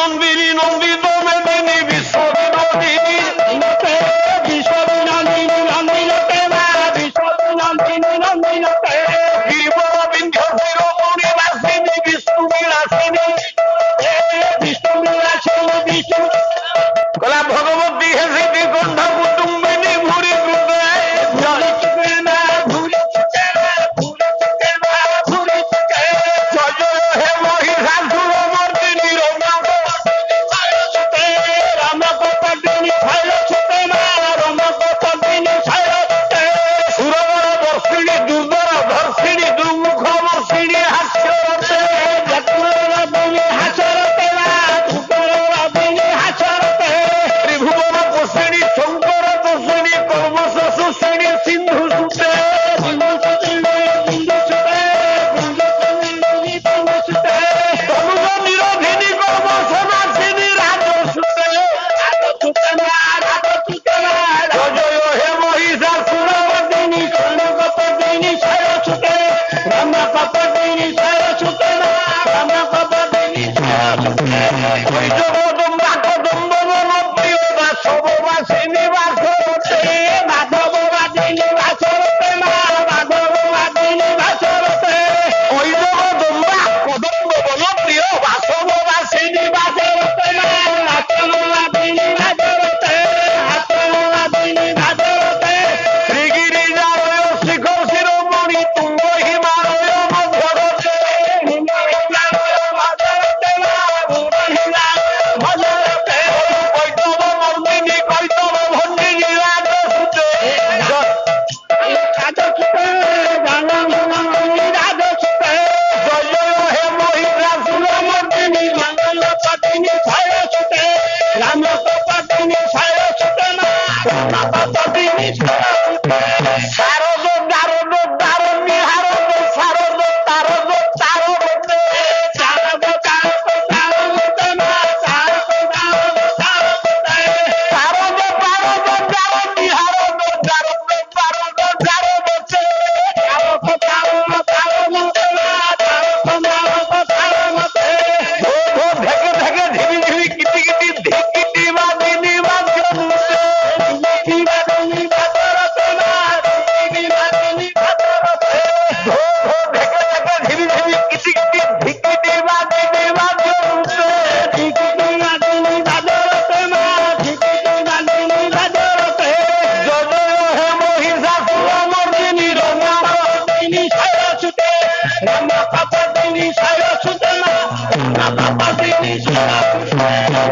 নন্দিনী নন্দিত মেদিনী বিশ্ব বিনোদিনী বিশ্ববিনন্দিনী নন্দিনতে মা বিশ্ববিনন্দিনী নন্দিনতে গিরিবরবিন্ধ্য শিরোমণি বাসিনী বিষ্ণু বিলাসিনী বিষ্ণু বিলাসিনী বিষ্ণু কলা ভগবতী হেসিতি কণ্ঠ কুটুম্বিনী ভুরি কৃতে ভুলি চুকে মা ভুলি চুকে মা ভুলি চুকে মা ভুলি চুকে জয় জয় হে মহিষাসুর মর্দিনী রমা রামকপদিনী শৈল চুকে মা রামকপদিনী শৈল চুকে সুরবর বর্ষিণী দুর্ধর ধর্ষিণী দুর্মুখ বর্ষিণী হাস্যরতে জতুরবিনী হাসরতে মা জতুরবিনী হাসরতে ত্রিভুবন পোষিণী শঙ্কর দোষিণী কর্মশ সুষিণী সিন্ধু সুতে বিন্দু চুকে বিন্দু চুকে বিন্দু চুকে বিন্দু চুকে তনুজ নিরোধিনী কর্মশ নাচিনী রাজসুতে রাধা চুকে মা রাধা চুকে মা জয় জয় হে মহিষাসুর রামকপদিনী রামকপদিনী শৈল চুকে রামকপদিনী শৈল চুকে মা রামকপদিনী শৈল চুকে জগদম্বা কদম্ব প্রিয় বাসববাসিনী বাসরতে মাধববাদিনী বাসরতে মা মাধববাদিনী বাসরতে ওই জগদম্বা কদম্ব প্রিয় বাসববাসিনী বাসরতে মা নাচনবাদিনী বাসরতে নাচনবাদিনী বাসরতে শ্রীগিরিজারয় শিখর শিরোমণি তুঙ্গ হিমালয় মধ্যরতে বাসরতে মা ভজরতে কৈতব মর্দিনী কৈতব ভণ্ডিনী রাজসুতে রাজসুতে রামমণি রাজসুতে জয় জয় হে মহিষাসুর রামমর্দিনী মঙ্গলপদিনী শৈলসুতে রামকপদিনী শৈলসুতে মা রামকপদিনী শৈলসুতে শারদ দারদ দারণী হারদ শারদ তারদ তারবতে চারব চারব চারবতে মা চারব চারব চারবতে শারদ তারদ দারণী হারদ দারদ তারদ তারবতে চারব চারব চারবতে মা চারব চারব চারবতে ধো ঢেকে ঢেকে ধিমি ধিমি কিটি কিটি ধিকিটি বাদিনী বাজনুতে বিবাদিনী বাসরতে মা বিবাদিনী বাসরতে ধো ঢেকে ঢেকে ধিমি ধিমি কিটি কিটি ধিকিটি বাদিনী বাজনুতে বিবাদিনী বাসরতে মা বিবাদিনী বাসরতে জয় জয় হে মহিষাসুর মর্দিনী রমা রামকপদিনী শৈলসুতে রামকপদিনী শৈলসুতে মা রামকপদিনী শৈলসুতে